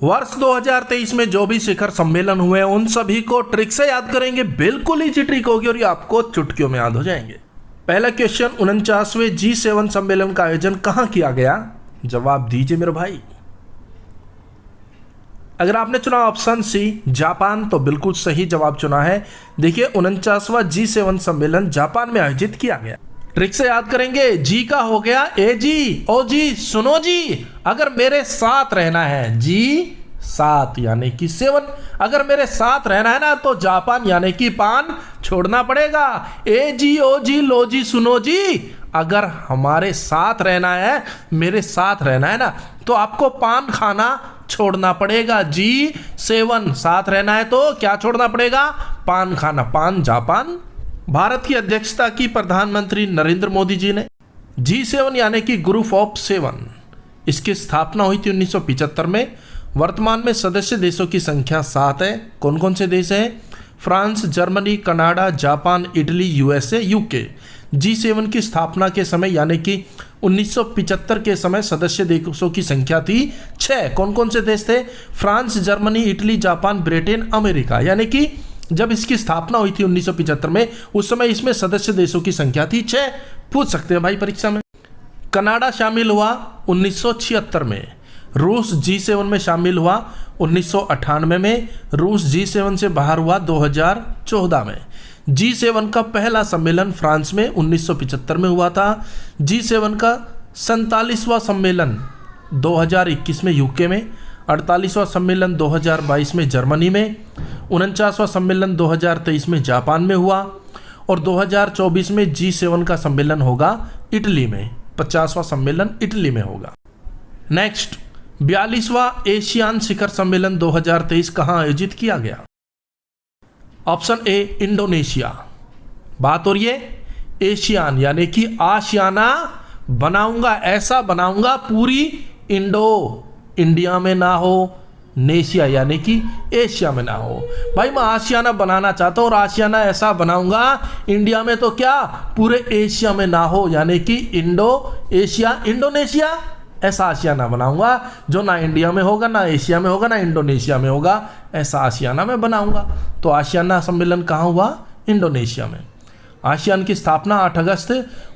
वर्ष 2023 में जो भी शिखर सम्मेलन हुए उन सभी को ट्रिक से याद करेंगे। बिल्कुल इजी ट्रिक होगी और ये आपको चुटकियों में याद हो जाएंगे। पहला क्वेश्चन, 49वें G7 सम्मेलन का आयोजन कहां किया गया? जवाब दीजिए मेरे भाई। अगर आपने चुना ऑप्शन सी जापान तो बिल्कुल सही जवाब चुना है। देखिए 49वां G7 सम्मेलन जापान में आयोजित किया गया। ट्रिक से याद करेंगे। जी का हो गया ए जी, ओ जी, सुनो जी, अगर मेरे साथ रहना है, जी साथ यानी कि 7, अगर मेरे साथ रहना है ना तो जापान यानी कि पान छोड़ना पड़ेगा। ए जी, ओ जी, लो जी, सुनो जी, अगर हमारे साथ रहना है, मेरे साथ रहना है ना तो आपको पान खाना छोड़ना पड़ेगा। G7 साथ रहना है तो क्या छोड़ना पड़ेगा? पान खाना। पान जापान। भारत की अध्यक्षता की प्रधानमंत्री नरेंद्र मोदी जी ने। G7 यानी कि ग्रुप ऑफ 7, इसकी स्थापना हुई थी 1975 में। वर्तमान में सदस्य देशों की संख्या 7 है। कौन कौन से देश हैं? France, Germany, Canada, Japan, Italy, USA, UK. G7 की स्थापना के समय यानी कि 1975 के समय सदस्य देशों की संख्या थी 6। कौन कौन से देश थे? France, Germany, Italy, Japan, Britain, America. यानी कि जब इसकी स्थापना हुई थी 1975 में, उस समय इसमें सदस्य देशों की संख्या थी 6। पूछ सकते हैं भाई परीक्षा में। कनाडा शामिल हुआ 1976 में। रूस G7 में शामिल हुआ 1998 में। रूस G7 से बाहर हुआ 2014 में। G7 का पहला सम्मेलन फ्रांस में 1975 में हुआ था। G7 का 47वां सम्मेलन 2021 में यूके में, 48वां सम्मेलन 2022 में जर्मनी में, 49वां सम्मेलन 2023 में जापान में हुआ और 2024 में G7 का सम्मेलन होगा इटली में। 50वां सम्मेलन इटली में होगा। नेक्स्ट, 42वां एशियान शिखर सम्मेलन 2023 कहां आयोजित किया गया? Option A Indonesia. बात हो रही है एशियान यानी कि आशियाना बनाऊंगा, ऐसा बनाऊंगा पूरी इंडिया में ना हो, नेशिया यानी कि एशिया में ना हो। भाई मैं आशियाना बनाना चाहता हूँ और आशियाना ऐसा बनाऊंगा इंडिया में तो क्या पूरे एशिया में ना हो, यानी कि इंडोनेशिया ऐसा आशियाना बनाऊंगा जो ना इंडिया में होगा, ना एशिया में होगा, ना इंडोनेशिया में होगा। ऐसा आशियाना में बनाऊंगा। तो आशियाना सम्मेलन कहाँ हुआ? इंडोनेशिया में। आसियान की स्थापना 8 अगस्त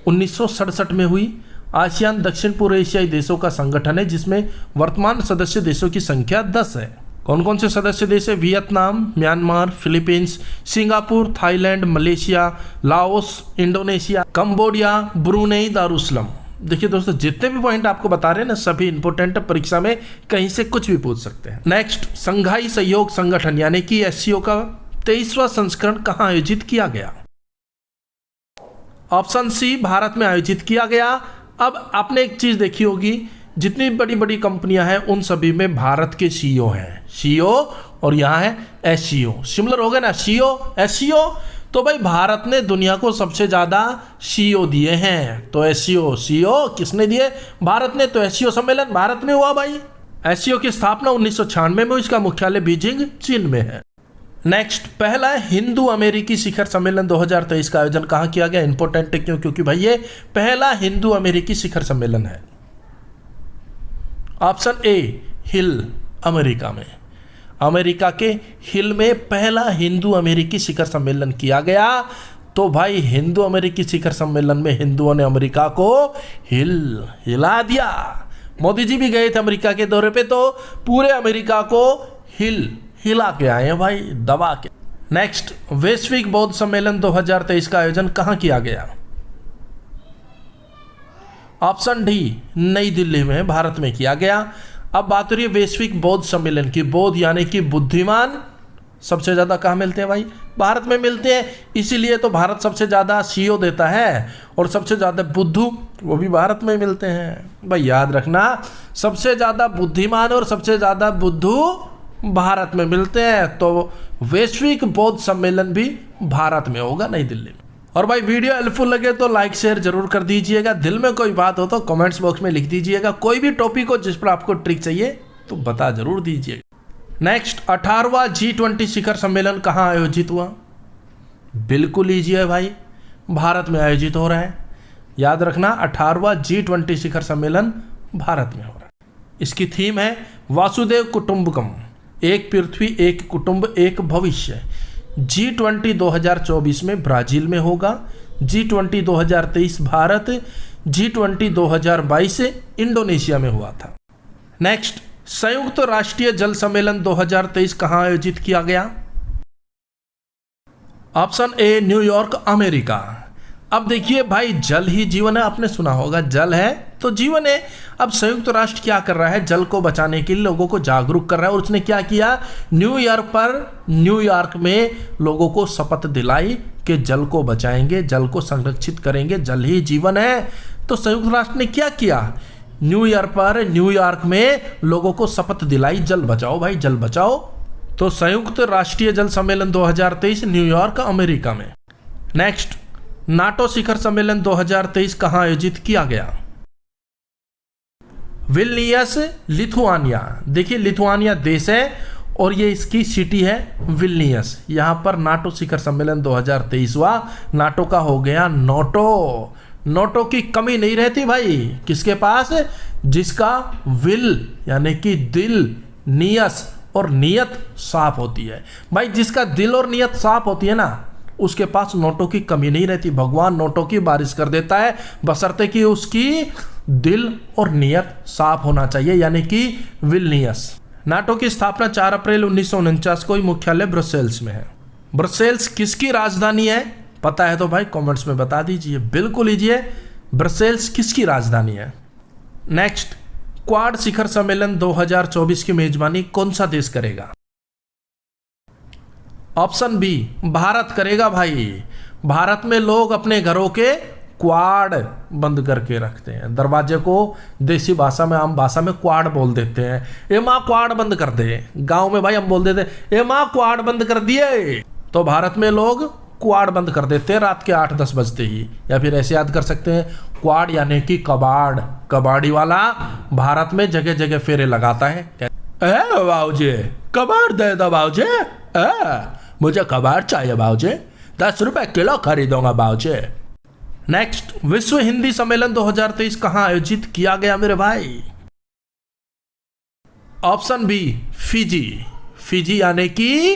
1967 में हुई। आसियान दक्षिण पूर्व एशियाई देशों का संगठन है जिसमें वर्तमान सदस्य देशों की संख्या 10 है। कौन कौन से सदस्य देश है? Vietnam, Myanmar, Philippines, Singapore, Thailand, Malaysia, Laos, Indonesia, Cambodia, Brunei, दारुसलम। देखिए दोस्तों, जितने भी पॉइंट आपको बता रहे हैं ना सभी इंपोर्टेंट, परीक्षा में कहीं से कुछ भी पूछ सकते हैं। नेक्स्ट, संघाई सहयोग संगठन यानी कि SCO का 23वां संस्करण कहां आयोजित किया गया? ऑप्शन सी भारत में आयोजित किया गया। अब आपने एक चीज देखी होगी, जितनी बड़ी बड़ी कंपनियां हैं उन सभी में भारत के CEO हैं। CEO और यहाँ है SCO, सिमिलर हो गया ना, CEO SCO। तो भाई भारत ने दुनिया को सबसे ज्यादा CEO दिए हैं। तो SCO CEO किसने दिए? भारत ने। तो SCO सम्मेलन भारत में हुआ भाई। SCO की स्थापना 1996 में, इसका मुख्यालय बीजिंग चीन में है। नेक्स्ट, पहला हिंदू अमेरिकी शिखर सम्मेलन 2023 का आयोजन कहां किया गया? इंपॉर्टेंट क्यों? क्योंकि भाई ये पहला हिंदू अमेरिकी शिखर सम्मेलन है। ऑप्शन ए हिल, अमेरिका में। अमेरिका के हिल में पहला हिंदू अमेरिकी शिखर सम्मेलन किया गया। तो भाई हिंदू अमेरिकी शिखर सम्मेलन में हिंदुओं ने अमेरिका को हिला दिया। मोदी जी भी गए थे अमेरिका के दौरे पे, तो पूरे अमेरिका को हिला के आए हैं भाई, दबा के। नेक्स्ट, वैश्विक बौद्ध सम्मेलन 2023 का आयोजन कहां किया गया? ऑप्शन डी नई दिल्ली में, भारत में किया गया। अब बात हो रही है वैश्विक बौद्ध सम्मेलन की। बौद्ध यानी कि बुद्धिमान सबसे ज्यादा कहां मिलते हैं भाई? भारत में मिलते हैं। इसीलिए तो भारत सबसे ज्यादा CEO देता है और सबसे ज्यादा बुद्धू वो भी भारत में मिलते हैं। भाई याद रखना, सबसे ज्यादा बुद्धिमान और सबसे ज्यादा बुद्धू भारत में मिलते हैं। तो वैश्विक बौद्ध सम्मेलन भी भारत में होगा, नई दिल्ली में। और भाई वीडियो हेल्पफुल लगे तो लाइक शेयर जरूर कर दीजिएगा। दिल में कोई बात हो तो कमेंट्स बॉक्स में लिख दीजिएगा। कोई भी टॉपिक हो जिस पर आपको ट्रिक चाहिए तो बता जरूर दीजिएगा। नेक्स्ट, 18वां G20 शिखर सम्मेलन कहां आयोजित हुआ? बिल्कुल ईजी है भाई, भारत में आयोजित हो रहा है। याद रखना, 18वां G20 शिखर सम्मेलन भारत में हो रहा है। इसकी थीम है वासुदेव कुटुंबकम, एक पृथ्वी एक कुटुंब एक भविष्य। G20 2024 में ब्राजील में होगा, G20 2023 भारत, G20 2022 इंडोनेशिया में हुआ था। नेक्स्ट, संयुक्त राष्ट्रीय जल सम्मेलन 2023 कहाँ आयोजित किया गया? Option A New York America. अब देखिए भाई, जल ही जीवन है, आपने सुना होगा जल है तो जीवन है। अब संयुक्त राष्ट्र क्या कर रहा है? जल को बचाने के लिए लोगों को जागरूक कर रहा है और उसने क्या किया? न्यूयॉर्क में लोगों को शपथ दिलाई कि जल को बचाएंगे, जल को संरक्षित करेंगे, जल ही जीवन है। तो संयुक्त राष्ट्र ने क्या किया? न्यूयॉर्क में लोगों को शपथ दिलाई, जल बचाओ भाई, जल बचाओ। तो संयुक्त राष्ट्रीय जल सम्मेलन 2023 न्यूयॉर्क अमेरिका में। नेक्स्ट, नाटो शिखर सम्मेलन 2023 कहां आयोजित किया गया? Vilnius, Lithuania. देखिए लिथुआनिया देश है और ये इसकी सिटी है विल्नियस। यहां पर नाटो शिखर सम्मेलन 2023 हुआ। नाटो का हो गया नोटो की कमी नहीं रहती भाई, किसके पास? जिसका विल यानी कि दिल, नियस और नियत साफ होती है भाई। जिसका दिल और नियत साफ होती है ना, उसके पास नोटों की कमी नहीं रहती। भगवान नोटों की बारिश कर देता है, बशर्ते कि उसकी दिल और नियत साफ होना चाहिए, यानी कि विल्नियस। नाटो की स्थापना 4 अप्रैल 1949 को ही मुख्यालय ब्रसेल्स में है। ब्रसेल्स किसकी राजधानी है? पता है तो भाई कमेंट्स में बता दीजिए, बिल्कुल लीजिए। ब्रसेल्स किसकी राजधानी है? नेक्स्ट, क्वाड शिखर सम्मेलन 2024 की मेजबानी कौन सा देश करेगा? ऑप्शन बी, भारत करेगा भाई। भारत में लोग अपने घरों के क्वाड बंद करके रखते हैं। दरवाजे को देसी भाषा में, आम भाषा में क्वाड बोल देते हैं। ए माँ क्वाड बंद कर दे। गांव में भाई हम बोल देते ए माँ क्वाड बंद कर दिए। तो भारत में लोग क्वाड बंद कर देते हैं रात के 8-10 बजते ही। या फिर ऐसे याद कर सकते हैं, क्वाड यानी कि कबाड़। कबाड़ी वाला भारत में जगह जगह फेरे लगाता है। बाबूजी कबाड़ दे दो बाबूजी, मुझे कबाड़ चाहिए बाबूजी, 10 रुपए किलो खरीदूंगा बाबूजी। नेक्स्ट, विश्व हिंदी सम्मेलन 2023 कहां आयोजित किया गया मेरे भाई? ऑप्शन बी, फिजी यानी कि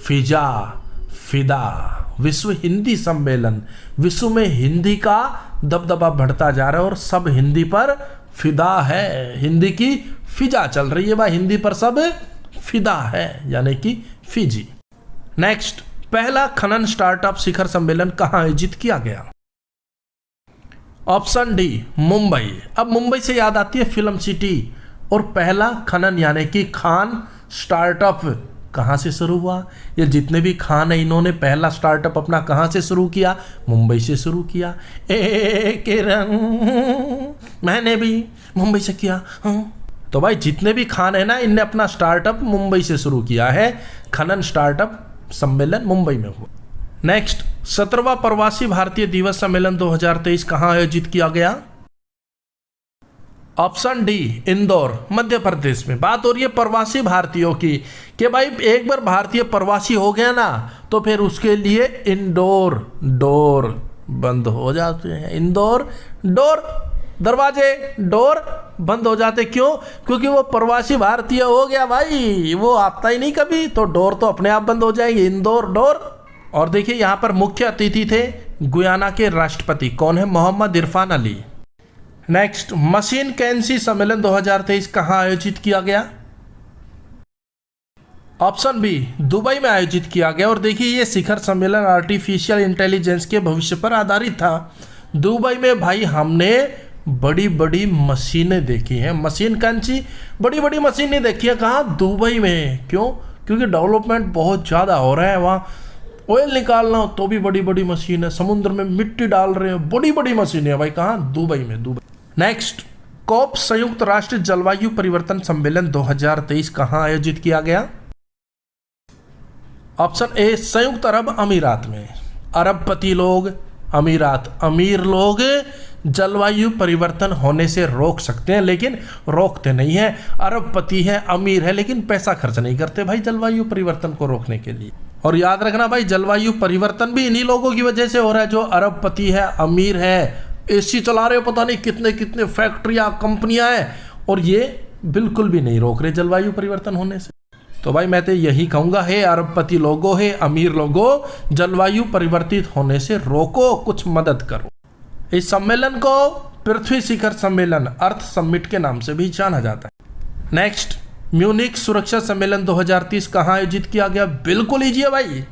फिदा। विश्व हिंदी सम्मेलन, विश्व में हिंदी का दबदबा बढ़ता जा रहा है और सब हिंदी पर फिदा है। हिंदी की फिजा चल रही है भाई, हिंदी पर सब फिदा है, यानी कि फिजी। नेक्स्ट, पहला खनन स्टार्टअप शिखर सम्मेलन कहां आयोजित किया गया? Option D, Mumbai. अब मुंबई से याद आती है फिल्म सिटी। और पहला खनन यानी कि खान स्टार्टअप कहां से शुरू हुआ? ये जितने भी खान है इन्होंने पहला स्टार्टअप अपना कहां से शुरू किया? मुंबई से शुरू किया। एक रंग मैंने भी मुंबई से किया। तो भाई जितने भी खान है ना, इनने अपना स्टार्टअप मुंबई से शुरू किया है। खनन स्टार्टअप सम्मेलन मुंबई में हुआ। नेक्स्ट, 17वां प्रवासी भारतीय दिवस सम्मेलन 2023 कहां आयोजित किया गया? ऑप्शन डी, इंदौर मध्य प्रदेश में। बात हो रही है प्रवासी भारतीयों की कि भाई एक बार भारतीय प्रवासी हो गया ना, तो फिर उसके लिए इंडोर डोर बंद हो जाते हैं। इंदौर डोर, दरवाजे डोर बंद हो जाते। क्यों? क्योंकि वो प्रवासी भारतीय हो गया भाई, वो आता ही नहीं कभी, तो डोर तो अपने आप बंद हो जाएंगे। इंदौर डोर। और देखिए यहां पर मुख्य अतिथि थे गुयाना के राष्ट्रपति, कौन है? मोहम्मद इरफान अली। नेक्स्ट, मशीन कैंसी सम्मेलन 2023 कहां आयोजित किया गया? ऑप्शन बी, दुबई में आयोजित किया गया। और देखिए ये शिखर सम्मेलन आर्टिफिशियल इंटेलिजेंस के भविष्य पर आधारित था। दुबई में भाई हमने बड़ी बड़ी मशीनें देखी हैं। मशीन कैंसी, बड़ी बड़ी मशीनें देखी है। कहाँ? दुबई में। क्यों? क्योंकि डेवलपमेंट बहुत ज़्यादा हो रहा है वहाँ। ऑयल निकालना हो तो भी बड़ी बड़ी मशीन है, समुद्र में मिट्टी डाल रहे हैं, बड़ी बड़ी मशीन है भाई। कहाँ? दुबई में। दुबई। नेक्स्ट, कॉप संयुक्त राष्ट्र जलवायु परिवर्तन सम्मेलन 2023 कहां आयोजित किया गया? ऑप्शन ए, संयुक्त अरब अमीरात में। अरबपति लोग, अमीरात, अमीर लोग जलवायु परिवर्तन होने से रोक सकते हैं, लेकिन रोकते नहीं है। अरबपति है, अमीर है, लेकिन पैसा खर्च नहीं करते भाई जलवायु परिवर्तन को रोकने के लिए। और याद रखना भाई, जलवायु परिवर्तन भी इन्हीं लोगों की वजह से हो रहा है जो अरबपति है, अमीर है, एसी चला रहे हो, पता नहीं कितने कितने फैक्ट्रियां, कंपनियां हैं, और ये बिल्कुल भी नहीं रोक रहे जलवायु परिवर्तन होने से। तो भाई मैं तो यही कहूंगा, हे अरबपति लोगों, हे अमीर लोगों, जलवायु परिवर्तित होने से रोको, कुछ मदद करो। इस सम्मेलन को पृथ्वी शिखर सम्मेलन, अर्थ समिट के नाम से भी जाना जाता है। नेक्स्ट, म्यूनिक सुरक्षा सम्मेलन 2030 कहां आयोजित किया गया? बिल्कुल इजी है भाई,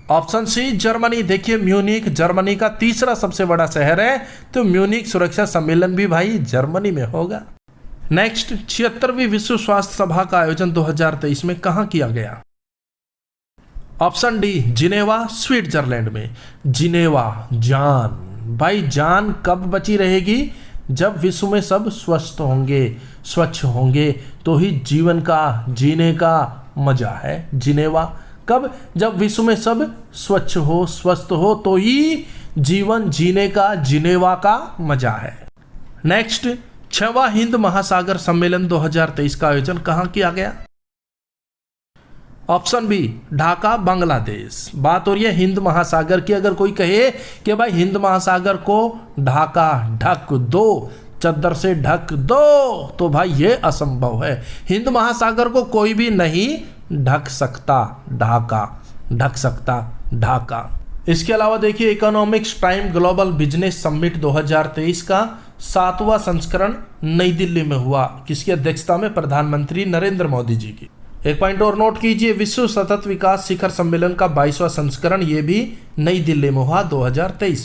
ऑप्शन सी जर्मनी। देखिए म्यूनिक जर्मनी का तीसरा सबसे बड़ा शहर है, तो म्यूनिक सुरक्षा सम्मेलन भी भाई जर्मनी में होगा। नेक्स्ट, 76वीं विश्व स्वास्थ्य सभा का आयोजन 2023 में कहां किया गया? ऑप्शन डी जिनेवा, स्विट्जरलैंड में। जिनेवा, जान भाई, जान कब बची रहेगी? जब विश्व में सब स्वस्थ होंगे, स्वच्छ होंगे, तो ही जीवन का, जीने का मजा है। जिनेवा कब? जब विश्व में सब स्वच्छ हो, स्वस्थ हो, तो ही जीवन जीने का, जिनेवा का मजा है। नेक्स्ट, 6वां हिंद महासागर सम्मेलन 2023 का आयोजन कहां किया गया? Option B Dhaka, Bangladesh. बात हो रही है हिंद महासागर की। अगर कोई कहे कि भाई हिंद महासागर को ढाका, ढक दो, चद्दर से ढक दो, तो भाई ये असंभव है। हिंद महासागर को कोई भी नहीं ढक सकता, ढाका ढक सकता, ढाका। इसके अलावा देखिए economics time global business summit 2023 का 7वां संस्करण नई दिल्ली में हुआ। किसकी अध्यक्षता में? प्रधानमंत्री नरेंद्र मोदी जी की। एक पॉइंट और नोट कीजिए, विश्व सतत विकास शिखर सम्मेलन का 22वां संस्करण ये भी नई दिल्ली में हुआ 2023।